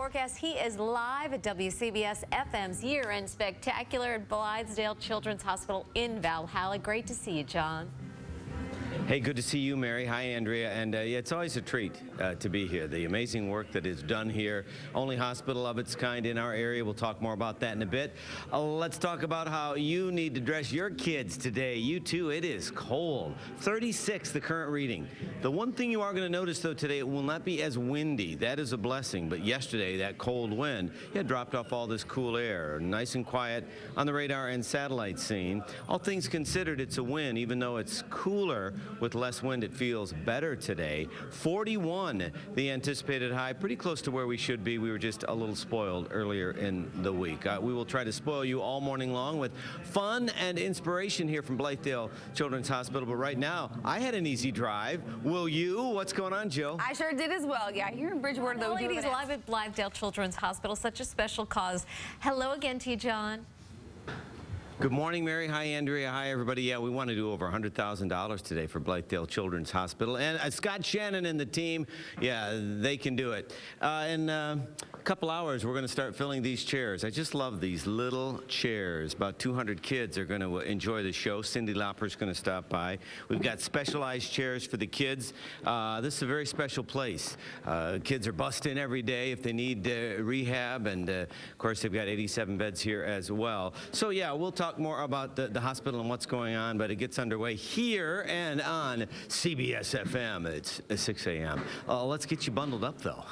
forecast. He is live at WCBS FM's year-end spectacular at Blythedale Children's Hospital in Valhalla. Great to see you, John. Hey, good to see you, Mary. Hi, Andrea. And yeah, it's always a treat to be here. The amazing work that is done here. Only hospital of its kind in our area. We'll talk more about that in a bit. Let's talk about how you need to dress your kids today. You too, it is cold. 36, the current reading. The one thing you are going to notice, though, today, it will not be as windy. That is a blessing. But yesterday, that cold wind, dropped off all this cool air. Nice and quiet on the radar and satellite scene. All things considered, it's a win, even though it's cooler. With less wind, it feels better today. 41, the anticipated high, pretty close to where we should be. We were just a little spoiled earlier in the week. We will try to spoil you all morning long with fun and inspiration here from Blythedale Children's Hospital. But right now, I had an easy drive. Will you? What's going on, Jill? I sure did as well. Yeah, here in Bridgewater, though. Ladies, live at Blythedale Children's Hospital, such a special cause. Hello again to you, John. Good morning, Mary. Hi, Andrea. Hi, everybody. Yeah, we want to do over $100,000 today for Blythedale Children's Hospital. And Scott Shannon and the team, yeah, they can do it. In a couple hours, we're going to start filling these chairs. I just love these little chairs. About 200 kids are going to enjoy the show. Cyndi Lauper's going to stop by. We've got specialized chairs for the kids. This is a very special place. Kids are bussed in every day if they need rehab. And, of course, they've got 87 beds here as well. So, yeah, we'll talk more about the hospital and what's going on, but it gets underway here and on CBS FM. It's 6 a.m. Let's get you bundled up, though,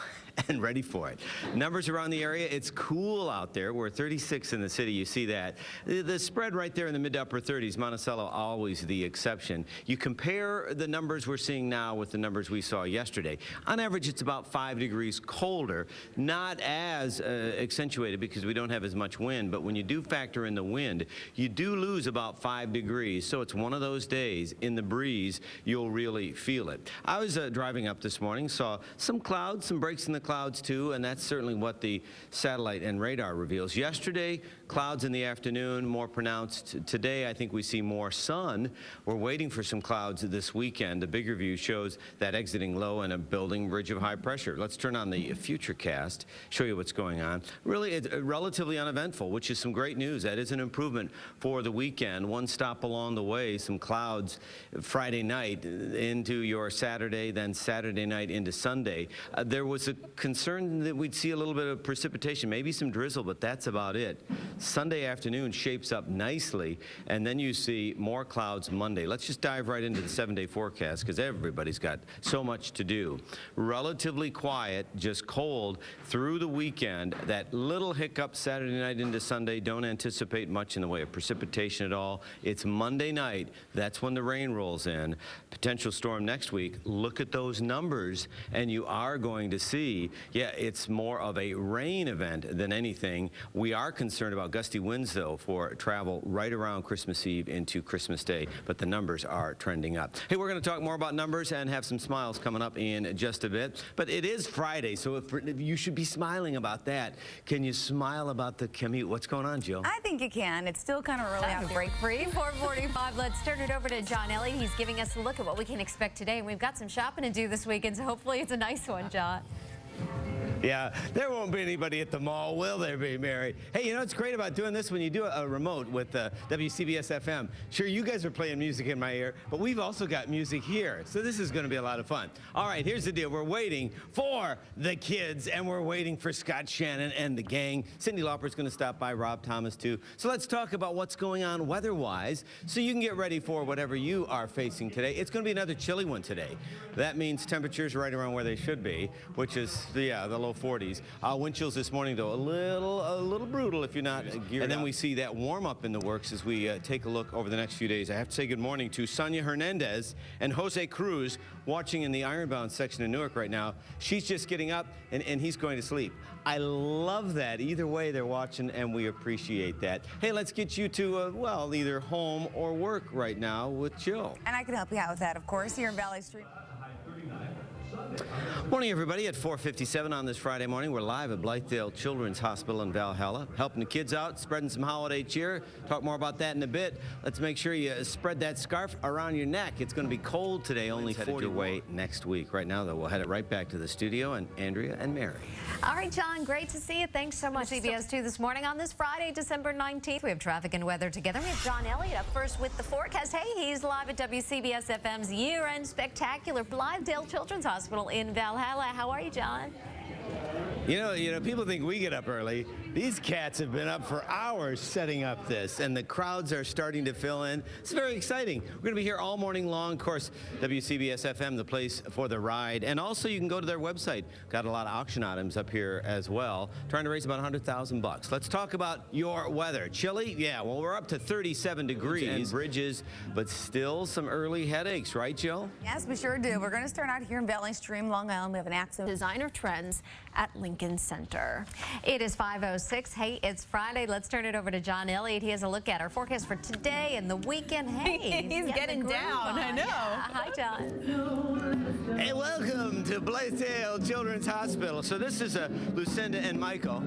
and ready for it. Numbers around the area, it's cool out there. We're 36 in the city, you see that. The spread right there in the mid to upper 30s, Monticello always the exception. You compare the numbers we're seeing now with the numbers we saw yesterday. On average, it's about 5 degrees colder, not as accentuated because we don't have as much wind, but when you do factor in the wind, you do lose about 5 degrees. So it's one of those days in the breeze, you'll really feel it. I was driving up this morning, saw some clouds, some breaks in the clouds too, and that's certainly what the satellite and radar reveals. Yesterday, clouds in the afternoon, more pronounced. Today, I think we see more sun. We're waiting for some clouds this weekend. The bigger view shows that exiting low and a building ridge of high pressure. Let's turn on the Futurecast, show you what's going on. Really, it's relatively uneventful, which is some great news. That is an improvement for the weekend. One stop along the way, some clouds Friday night into your Saturday, then Saturday night into Sunday. There was a concern that we'd see a little bit of precipitation, maybe some drizzle, but that's about it. Sunday afternoon shapes up nicely, and then you see more clouds Monday. Let's just dive right into the 7-day forecast because everybody's got so much to do. Relatively quiet, just cold through the weekend. That little hiccup Saturday night into Sunday, don't anticipate much in the way of precipitation at all. It's Monday night. That's when the rain rolls in. Potential storm next week. Look at those numbers, and you are going to see, yeah, it's more of a rain event than anything. We are concerned about gusty winds, though, for travel right around Christmas Eve into Christmas Day, but the numbers are trending up. Hey, we're going to talk more about numbers and have some smiles coming up in just a bit, but it is Friday, so if you should be smiling about that. Can you smile about the commute? What's going on, Jill? I think you can. It's still kind of early on break free. 4:45. Let's turn it over to John Elliott. He's giving us a look at what we can expect today. And we've got some shopping to do this weekend, so hopefully it's a nice one, John. Yeah, there won't be anybody at the mall, will there be, Mary? Hey, you know what's great about doing this when you do a remote with WCBS FM? Sure, you guys are playing music in my ear, but we've also got music here, so this is going to be a lot of fun. All right, here's the deal. We're waiting for the kids, and we're waiting for Scott Shannon and the gang. Cyndi Lauper's going to stop by, Rob Thomas, too. So let's talk about what's going on weather-wise so you can get ready for whatever you are facing today. It's going to be another chilly one today. That means temperatures right around where they should be, which is, yeah, the low 40s. Wind chills this morning, though, a little brutal if you're not geared. And then we see that warm-up in the works as we take a look over the next few days. I have to say good morning to Sonia Hernandez and Jose Cruz watching in the Ironbound section of Newark right now. She's just getting up, and he's going to sleep. I love that. Either way, they're watching, and we appreciate that. Hey, let's get you to, well, either home or work right now with Jill. And I can help you out with that, of course, here in Valley Street. Morning, everybody. At 4:57 on this Friday morning, we're live at Blythedale Children's Hospital in Valhalla, helping the kids out, spreading some holiday cheer. Talk more about that in a bit. Let's make sure you spread that scarf around your neck. It's going to be cold today, only 40 your way next week. Right now, though, we'll head it right back to the studio and Andrea and Mary. All right, John, great to see you. Thanks so much. CBS 2 this morning on this Friday, December 19th. We have traffic and weather together. We have John Elliott up first with the forecast. Hey, he's live at WCBS FM's year-end spectacular Blythedale Children's Hospital in Valhalla. How are you, John? You know, people think we get up early. These cats have been up for hours setting up this, and the crowds are starting to fill in. It's very exciting. We're going to be here all morning long. Of course, WCBS FM, the place for the ride. And also, you can go to their website. Got a lot of auction items up here as well. Trying to raise about $100,000. Let's talk about your weather. Chilly? Yeah, well, we're up to 37 degrees and bridges, but still some early headaches, right, Jill? Yes, we sure do. We're going to start out here in Valley Stream, Long Island. We have an accident. Designer trends at Lincoln Center. It is 5:06. Hey, it's Friday. Let's turn it over to John Elliott. He has a look at our forecast for today and the weekend. Hey, He's getting down. I know. Yeah. Hi, John. Hey, welcome to Blythedale Children's Hospital. So this is Lucinda and Michael.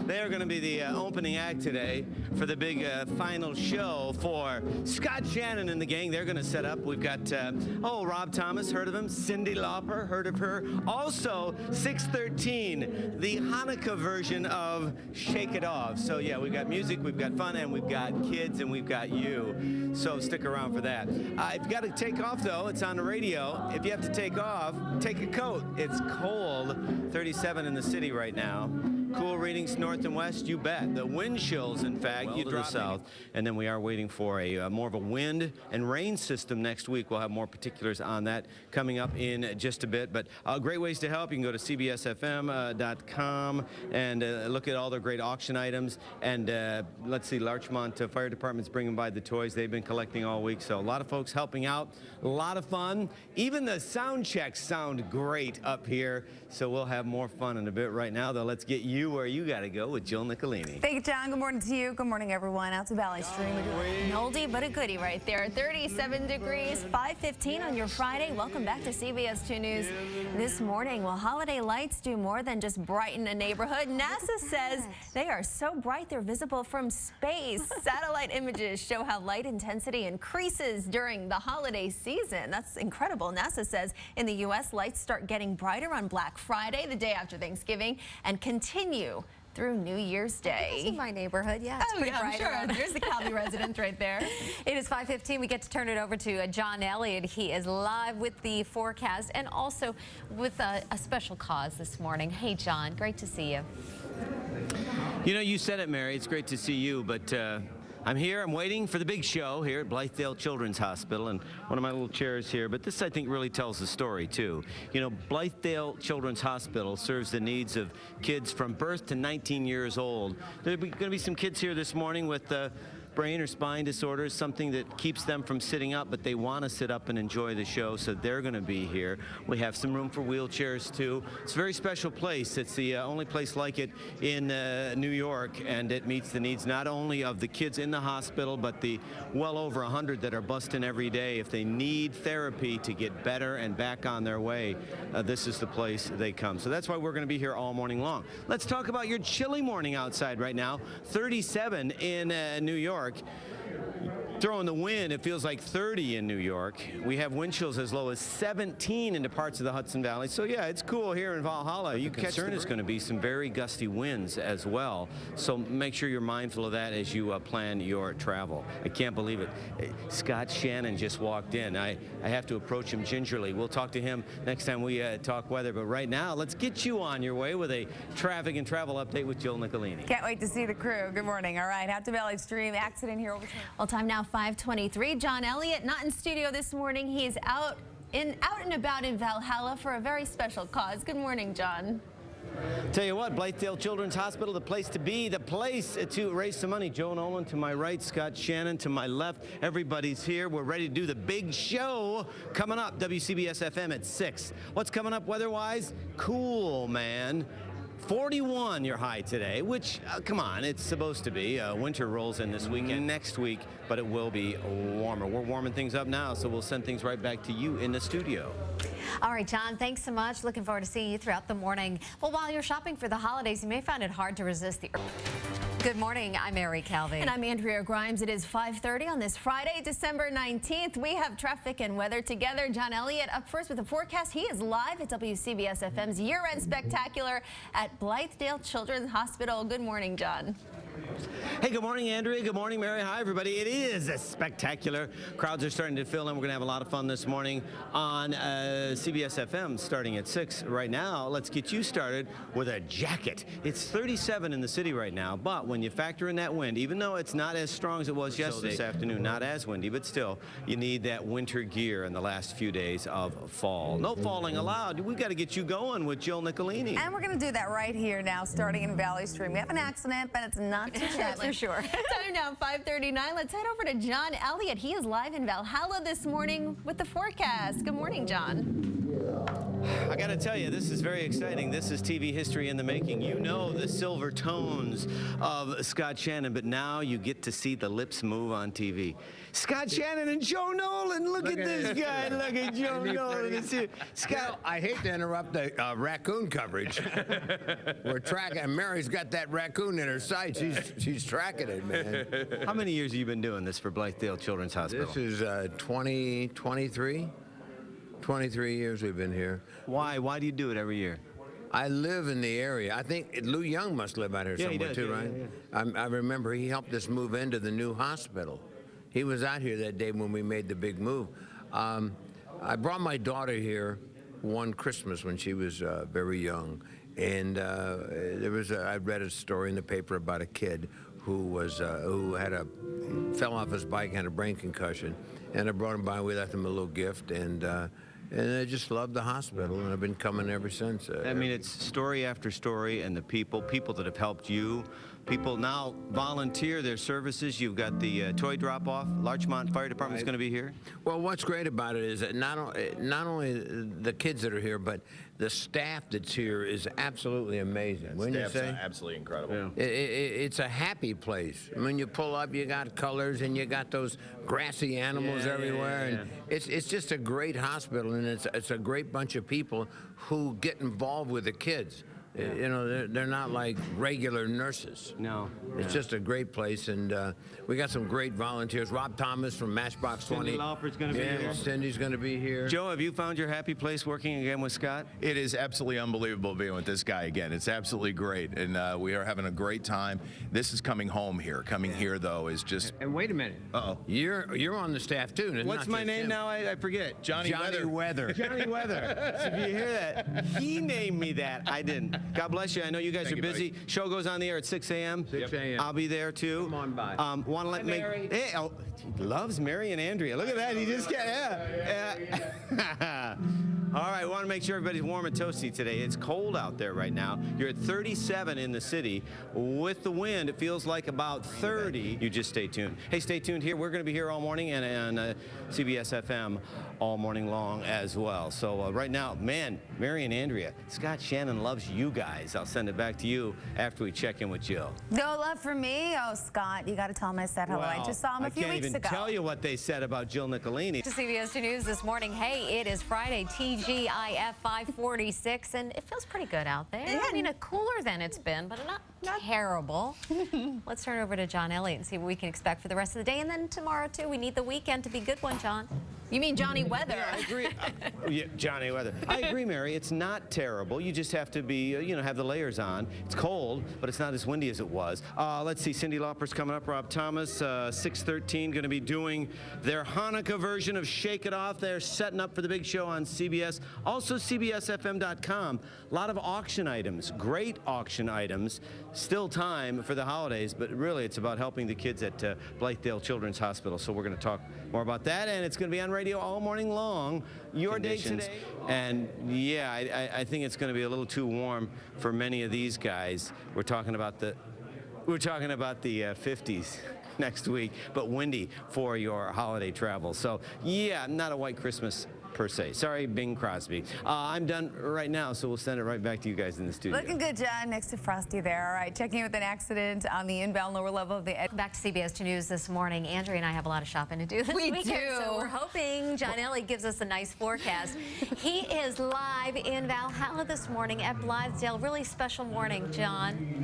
They are going to be the opening act today for the big final show for Scott Shannon and the gang. They're going to set up. We've got, Rob Thomas, heard of him? Cyndi Lauper, heard of her? Also, 613, the Hanukkah version of Shake It Off. So, yeah, we've got music, we've got fun, and we've got kids, and we've got you. So stick around for that. If you got to take off, though, it's on the radio. If you have to take off, take a coat. It's cold, 37 in the city right now. Cool readings north and west, you bet. The wind chills, in fact, to the south. And then we are waiting for a more of a wind and rain system next week. We'll have more particulars on that coming up in just a bit. But great ways to help. You can go to cbsfm.com and look at all their great auction items. And let's see, Larchmont Fire Department's bringing by the toys they've been collecting all week. So a lot of folks helping out, a lot of fun. Even the sound checks sound great up here. So we'll have more fun in a bit. Right now, though, let's get you where you got to go with Jill Nicolini. Thank you, John. Good morning to you. Good morning, everyone. Out to Valley Stream. An oldie but a goodie right there. 37 degrees, 5:15 on your Friday. Welcome back to CBS 2 News. This morning, will holiday lights do more than just brighten a neighborhood? NASA says they are so bright they're visible from space. Satellite images show how light intensity increases during the holiday season. That's incredible. NASA says in the U.S., lights start getting brighter on Black Friday, the day after Thanksgiving, and continue through New Year's Day. This is my neighborhood. Yeah, it's pretty bright around. There's the Calvi resident right there. It is 5:15. We get to turn it over to John Elliott. He is live with the forecast and also with a special cause this morning. Hey, John, great to see you. You know, you said it, Mary. It's great to see you, but I'm here. I'm waiting for the big show here at Blythedale Children's Hospital, and one of my little chairs here. But this, I think, really tells the story, too. You know, Blythedale Children's Hospital serves the needs of kids from birth to 19 years old. There's going to be some kids here this morning with brain or spine disorders, something that keeps them from sitting up, but they want to sit up and enjoy the show, so they're going to be here. We have some room for wheelchairs, too. It's a very special place. It's the only place like it in New York, and it meets the needs not only of the kids in the hospital, but the well over 100 that are busting every day. If they need therapy to get better and back on their way, this is the place they come. So that's why we're going to be here all morning long. Let's talk about your chilly morning outside right now. 37 in New York. Throwing the wind, it feels like 30 in New York. We have wind chills as low as 17 into parts of the Hudson Valley. So yeah, it's cool here in Valhalla. The concern is going to be some very gusty winds as well. So make sure you're mindful of that as you plan your travel. I can't believe it. Scott Shannon just walked in. I have to approach him gingerly. We'll talk to him next time we talk weather. But right now, let's get you on your way with a traffic and travel update with Jill Nicolini. Can't wait to see the crew. Good morning. All right, out to Valley Stream. Accident here over. Well, time now 5:23. John Elliott not in studio this morning. He's out and about in Valhalla for a very special cause. Good morning, John. Tell you what, Blythedale Children's Hospital, the place to be, the place to raise some money. Joe Nolan to my right, Scott Shannon to my left. Everybody's here. We're ready to do the big show coming up. WCBS FM at 6. What's coming up weather-wise? Cool, man. 41 your high today, which, come on, it's supposed to be. Winter rolls in this weekend, next week, but it will be warmer. We're warming things up now, so we'll send things right back to you in the studio. All right, John, thanks so much. Looking forward to seeing you throughout the morning. Well, while you're shopping for the holidays, you may find it hard to resist the... Good morning. I'm Mary Calvi. And I'm Andrea Grimes. It is 5:30 on this Friday, December 19th. We have traffic and weather together. John Elliott up first with the forecast. He is live at WCBS FM's year-end spectacular at Blythedale Children's Hospital. Good morning, John. Hey, good morning, Andrea. Good morning, Mary. Hi, everybody. It is a spectacular. Crowds are starting to fill in. We're going to have a lot of fun this morning on CBS FM starting at 6. Right now, let's get you started with a jacket. It's 37 in the city right now, but when you factor in that wind, even though it's not as strong as it was yesterday, this afternoon, not as windy, but still, you need that winter gear in the last few days of fall. No falling allowed. We've got to get you going with Jill Nicolini. And we're going to do that right here now, starting in Valley Stream. We have an accident, but it's not too That's for sure. Time now, 5:39. Let's head over to John Elliott. He is live in Valhalla this morning with the forecast. Good morning, John. I got to tell you, this is very exciting. This is TV history in the making. You know the silver tones of Scott Shannon, but now you get to see the lips move on TV. Scott Shannon and Joe Nolan. Look at this guy. Look at Joe Nolan. It's here. Scott. I hate to interrupt the raccoon coverage. We're tracking. Mary's got that raccoon in her sights. She's tracking it, man. How many years have you been doing this for Blythedale Children's Hospital? This is 23 years we've been here. Why? Why do you do it every year? I live in the area. I think Lou Young must live out here Yeah, he somewhere does. too, Yeah, right? yeah, yeah. I remember he helped us move into the new hospital. He was out here that day when we made the big move. I brought my daughter here one Christmas when she was very young, and I read a story in the paper about a kid who fell off his bike and had a brain concussion, and I brought him by. We left him a little gift, and I just loved the hospital, and I've been coming ever since. I mean, it's story after story, and the people that have helped you. People now volunteer their services. You've got the toy drop-off. Larchmont Fire Department's going to be here. Well, what's great about it is that not only the kids that are here, but the staff that's here is absolutely amazing. Wouldn't you say? Absolutely incredible. Yeah. It's a happy place. When you pull up, you got colors and you got those grassy animals everywhere, and it's just a great hospital, and it's a great bunch of people who get involved with the kids. You know, they're not like regular nurses. No. It's just a great place, and we got some great volunteers. Rob Thomas from Matchbox 20. Cindy Lauper's going to be here. Cindy's going to be here. Joe, have you found your happy place working again with Scott? It is absolutely unbelievable being with this guy again. It's absolutely great, and we are having a great time. This is coming home here. Coming here, though, is just... And wait a minute. Uh-oh. You're on the staff, too. and it's What's not my just name him. now? I forget. Johnny Weather. Johnny Weather. So if you hear that, he named me that. I didn't. God bless you. I know you guys Thank are you, busy. buddy. Show goes on the air at 6 a.m. 6 a.m. I'll be there too. Come on by. Want to let me? Mary. Hey, oh, he loves Mary and Andrea. Look at that. He just got yeah. All right, we want to make sure everybody's warm and toasty today. It's cold out there right now. You're at 37 in the city. With the wind, it feels like about 30. You just stay tuned. Hey, stay tuned here. We're going to be here all morning and on CBS FM all morning long as well. So right now, man, Mary and Andrea, Scott Shannon loves you guys. I'll send it back to you after we check in with Jill. No love for me? Oh, Scott, you got to tell him I said hello. I just saw him a few weeks ago. I can't even tell you what they said about Jill Nicolini. To CBS 2 News this morning. Hey, it is Friday, TGIF 546, and it feels pretty good out there. Yeah. I mean, cooler than it's been, but not terrible. Let's turn over to John Elliott and see what we can expect for the rest of the day, and then tomorrow, too. We need the weekend to be a good one, John. You mean Johnny Weather? I agree. Yeah, Johnny Weather. I agree, Mary. It's not terrible. You just have to be, have the layers on. It's cold, but it's not as windy as it was. Let's see. Cindy Lauper's coming up. Rob Thomas, 6:13, going to be doing their Hanukkah version of Shake It Off. They're setting up for the big show on CBS. Also, CBSFM.com. A lot of auction items, great auction items. Still time for the holidays, but really it's about helping the kids at Blythedale Children's Hospital. So we're going to talk more about that, and it's going to be on radio all morning long. Your day today. And yeah, I think it's going to be a little too warm for many of these guys. We're talking about the 50s next week, but windy for your holiday travel. So yeah, not a white Christmas per se. Sorry, Bing Crosby. I'm done right now, so we'll send it right back to you guys in the studio. Looking good, John, next to Frosty there. All right, checking in with an accident on the inbound lower level of the... Back to CBS 2 News this morning. Andrea and I have a lot of shopping to do this We weekend, do. so we're hoping John Elliott gives us a nice forecast. He is live in Valhalla this morning at Blythedale. Really special morning, John.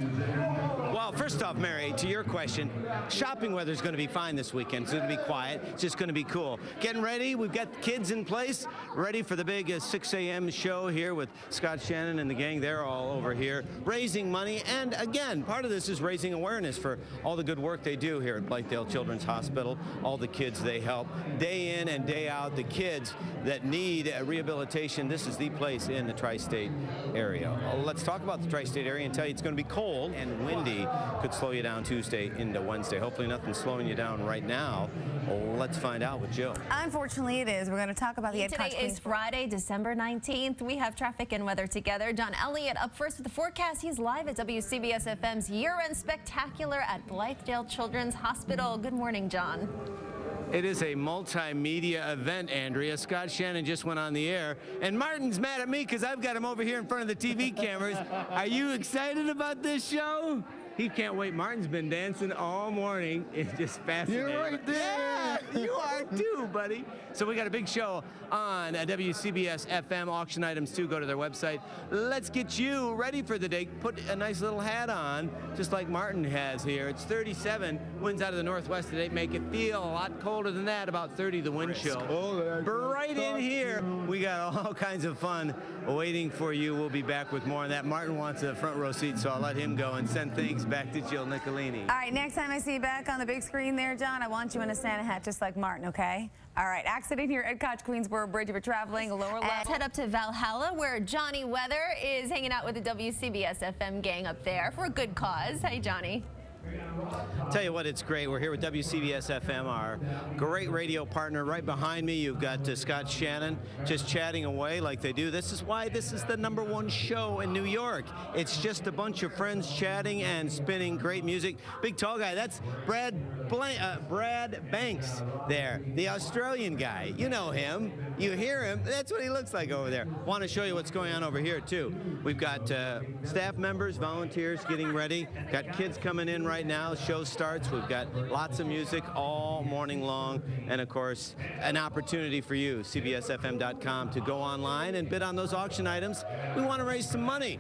Well, first off, Mary, to your question, shopping weather is going to be fine this weekend. It's going to be quiet. It's just going to be cool. Getting ready. We've got kids in place, ready for the big 6 a.m. show here with Scott Shannon and the gang. They're all over here raising money. And again, part of this is raising awareness for all the good work they do here at Blythedale Children's Hospital, all the kids they help day in and day out, the kids that need rehabilitation. This is the place in the tri-state area. Let's talk about the tri-state area and tell you it's going to be cold and windy. Could slow you down Tuesday into Wednesday. Hopefully nothing's slowing you down right now. Let's find out with Jill. Unfortunately, it is. We're going to talk about the Ed Koch Today is Friday, December 19th. We have traffic and weather together. John Elliott up first with the forecast. He's live at WCBS FM's year-end spectacular at Blythedale Children's Hospital. Good morning, John. It is a multimedia event, Andrea. Scott Shannon just went on the air, and Martin's mad at me because I've got him over here in front of the TV cameras. Are you excited about this show? He can't wait. Martin's been dancing all morning. It's just fascinating. You're right there. Yeah, you are too, buddy. So we got a big show on WCBS FM. Auction items too. Go to their website. Let's get you ready for the day. Put a nice little hat on, just like Martin has here. It's 37. Winds out of the northwest today. Make it feel a lot colder than that. About 30 the wind chill. Right in here, we got all kinds of fun waiting for you. We'll be back with more on that. Martin wants a front row seat, so I'll let him go and send things back to Jill Nicolini. All right, next time I see you back on the big screen there, John, I want you in a Santa hat just like Martin, okay? All right, accident here at Koch Queensboro Bridge. If you're traveling lower level. Let's head up to Valhalla, where Johnny Weather is hanging out with the WCBS FM gang up there for a good cause. Hey, Johnny. Tell you what, it's great. We're here with WCBS FM, our great radio partner. Right behind me, you've got Scott Shannon just chatting away like they do. This is why this is the #1 show in New York. It's just a bunch of friends chatting and spinning great music. Big tall guy, that's Brad Banks there, the Australian guy. You know him. You hear him. That's what he looks like over there. Want to show you what's going on over here, too. We've got staff members, volunteers getting ready. Got kids coming in right now. Show starts. We've got lots of music all morning long. And, of course, an opportunity for you, cbsfm.com, to go online and bid on those auction items. We want to raise some money.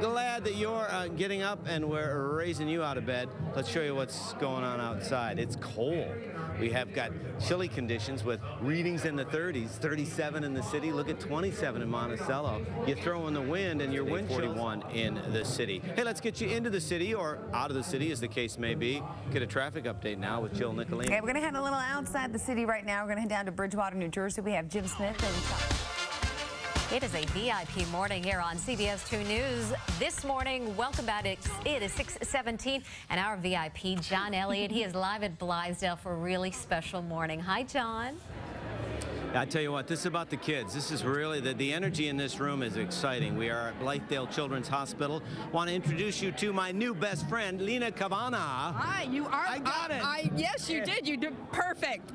Glad that you're getting up and we're raising you out of bed. Let's show you what's going on outside. It's cold. We have got chilly conditions with readings in the 30s, 37 in the city. Look at 27 in Monticello. You throw in the wind and your wind 41 in the city. Hey, let's get you into the city or out of the city, as the case may be. Get a traffic update now with Jill Nicolini. Okay, we're going to head a little outside the city right now. We're going to head down to Bridgewater, New Jersey. We have Jim Smith and... It is a VIP morning here on CBS 2 News. This morning, welcome back. It is 6:17, and our VIP, John Elliott, he is live at Blythedale for a really special morning. Hi, John. I tell you what, this is about the kids. This is really, the energy in this room is exciting. We are at Blythedale Children's Hospital. Want to introduce you to my new best friend, Lena Kavana. Hi, you are. I got it. Yes, you did. You did perfect.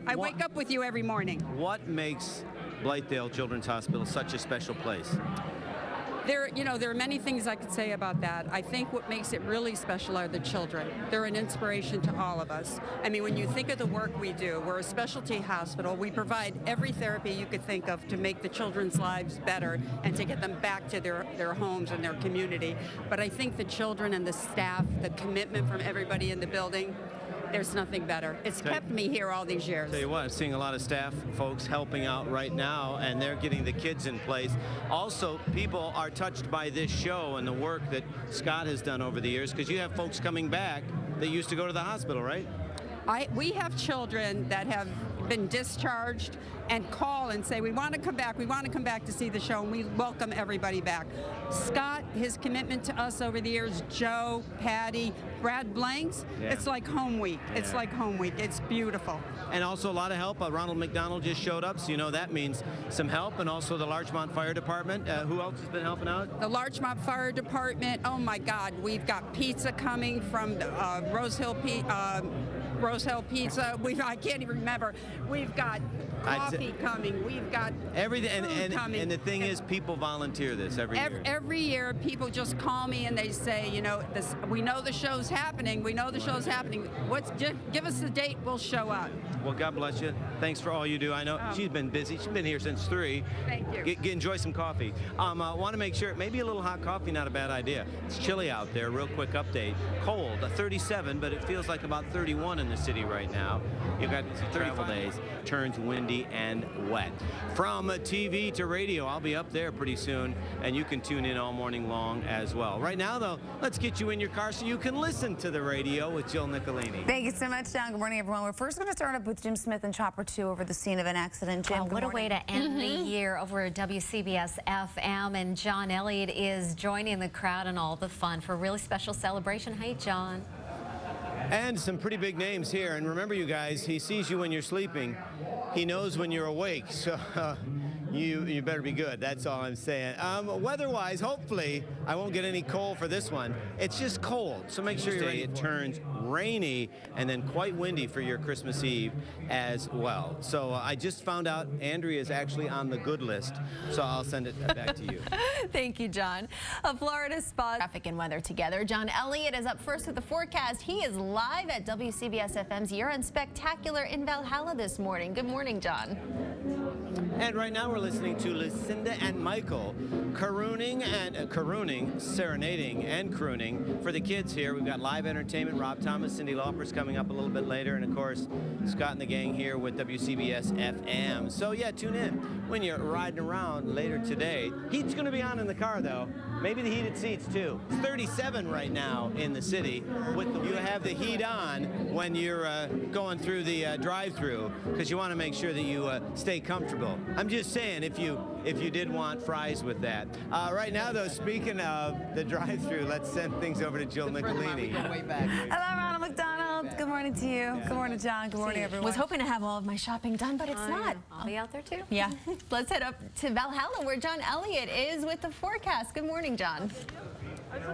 I wake up with you every morning. What makes Blythedale Children's Hospital such a special place? There are many things I could say about that. I think what makes it really special are the children. They're an inspiration to all of us. I mean, when you think of the work we do, we're a specialty hospital. We provide every therapy you could think of to make the children's lives better and to get them back to their homes and their community. But I think the children and the staff, the commitment from everybody in the building, there's nothing better. It's kept me here all these years. Tell you what, I'm seeing a lot of staff folks helping out right now, and they're getting the kids in place. Also, people are touched by this show and the work that Scott has done over the years, because you have folks coming back that used to go to the hospital, right? We have children that have been discharged and call and say, we want to come back to see the show, and we welcome everybody back. Scott, his commitment to us over the years, Joe, Patty, Brad Blanks, It's like home week. Yeah. It's like home week. It's beautiful. And also a lot of help. Ronald McDonald just showed up, so you know that means some help. And also the Larchmont Fire Department. Who else has been helping out? The Larchmont Fire Department. Oh my God, we've got pizza coming from Rose Hill Roselle Pizza. I can't even remember. We've got coffee coming. We've got everything. food coming. And the thing is, people volunteer this every year. Every year, people just call me and they say, you know, we know the show's happening. We know the show's happening. Give us the date. We'll show up. Well, God bless you. Thanks for all you do. I know she's been busy. She's been here since 3. Thank you. Enjoy some coffee. Want to make sure, maybe a little hot coffee, not a bad idea. It's chilly out there. Real quick update. Cold, 37, but it feels like about 31 in the city right now. You've got 35 days. Turns windy and wet. From TV to radio, I'll be up there pretty soon, and you can tune in all morning long as well. Right now, though, let's get you in your car so you can listen to the radio with Jill Nicolini. Thank you so much, John. Good morning, everyone. We're first going to start up with Jim Smith and Chopper 2 over the scene of an accident. Jim, what a way to end the year over at WCBS FM. And John Elliott is joining the crowd and all the fun for a really special celebration. Hey, John. And some pretty big names here. And remember, you guys, he sees you when you're sleeping. He knows when you're awake. So you better be good. That's all I'm saying. Weather-wise, hopefully, I won't get any cold for this one. It's just cold. So make sure it turns rainy and then quite windy for your Christmas Eve as well. So I just found out Andrea is actually on the good list. So I'll send it back to you. Thank you, John. A Florida spot traffic and weather together. John Elliott is up first with the forecast. He is live at WCBS FM's Year-End Spectacular in Valhalla this morning. Good morning, John. And right now we're listening to Lucinda and Michael carooning, serenading and crooning for the kids here. We've got live entertainment. Rob Thomas, Cyndi Lauper's coming up a little bit later, and of course Scott and the gang here with WCBS FM. So yeah, tune in when you're riding around later today. Heat's going to be on in the car though. Maybe the heated seats too. It's 37 right now in the city. You have the heat on when you're going through the drive-through because you want to make sure that you stay comfortable. I'm just saying, if you did want fries with that. Right now, though, speaking of the drive-thru, let's send things over to Jill Nicolini. Hello, Ronald McDonald. Good morning to you. Good morning, John. Good morning, everyone. Was hoping to have all of my shopping done, but it's not. I'll be out there too. Yeah. Let's head up to Valhalla where John Elliott is with the forecast. Good morning, John.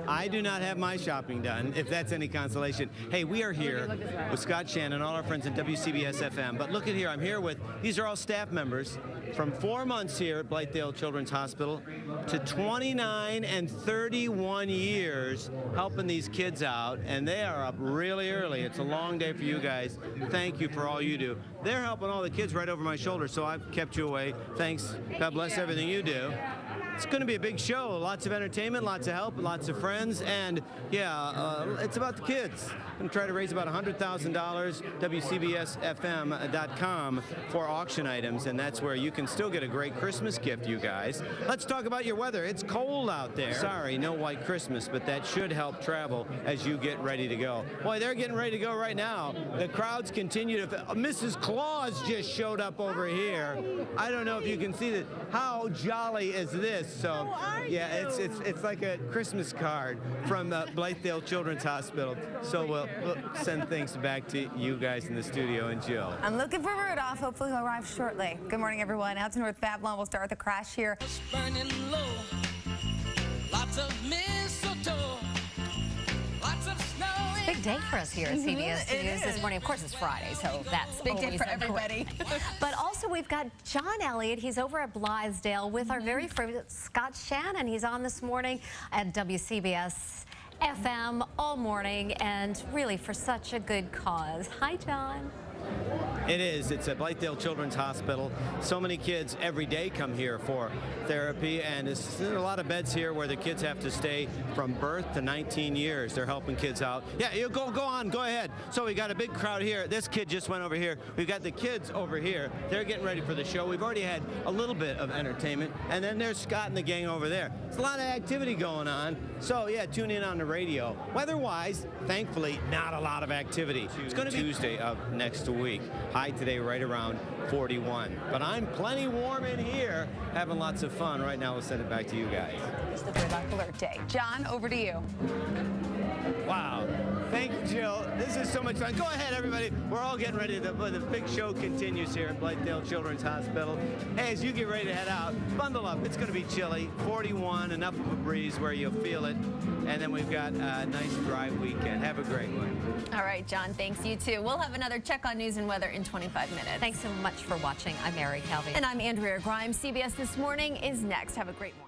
I do not have my shopping done, if that's any consolation. Hey, we are here with Scott Shannon, all our friends at WCBS FM. But look at here, I'm here with, these are all staff members from 4 months here at Blythedale Children's Hospital to 29 and 31 years helping these kids out. And they are up really early. It's a long day for you guys. Thank you for all you do. They're helping all the kids right over my shoulder, so I've kept you away. Thanks. God bless everything you do. It's going to be a big show. Lots of entertainment, lots of help, lots of friends, and yeah, it's about the kids. I'm going to try to raise about $100,000, WCBSFM.com for auction items, and that's where you can still get a great Christmas gift, you guys. Let's talk about your weather. It's cold out there. Sorry, no white Christmas, but that should help travel as you get ready to go. Boy, they're getting ready to go right now. The crowds continue to... Mrs. Claus just showed up over here. I don't know if you can see that. How jolly is this? So, yeah, it's like a Christmas card from the Blythedale Children's Hospital. So we'll send things back to you guys in the studio and Jill. I'm looking for Rudolph. Hopefully he'll arrive shortly. Good morning, everyone. Out to North Babylon. We'll start with the crash here. Burning low, lots of mistletoe, lots of snow. Big day for us here at CBS News this morning. Of course, it's Friday, so that's Big day always for a everybody. But also, we've got John Elliott. He's over at Blythedale with our very favorite Scott Shannon. He's on this morning at WCBS FM all morning, and really for such a good cause. Hi, John. It is. It's at Blythedale Children's Hospital. So many kids every day come here for therapy, and there's a lot of beds here where the kids have to stay from birth to 19 years. They're helping kids out. Yeah, you go on, go ahead. So we got a big crowd here. This kid just went over here. We've got the kids over here. They're getting ready for the show. We've already had a little bit of entertainment, and then there's Scott and the gang over there. There's a lot of activity going on. So yeah, tune in on the radio. Weather-wise, thankfully, not a lot of activity. It's going to be Tuesday of next week. High today right around 41. But I'm plenty warm in here, having lots of fun. Right now, we'll send it back to you guys. It's the Throwback Alert Day. John, over to you. Wow. Thank you, Jill. This is so much fun. Go ahead, everybody. We're all getting ready. The big show continues here at Blythedale Children's Hospital. Hey, as you get ready to head out, bundle up. It's going to be chilly, 41, enough of a breeze where you'll feel it. And then we've got a nice dry weekend. Have a great one. All right, John, thanks. You too. We'll have another check on news and weather in 25 minutes. Thanks so much for watching. I'm Mary Calvi. And I'm Andrea Grimes. CBS This Morning is next. Have a great morning.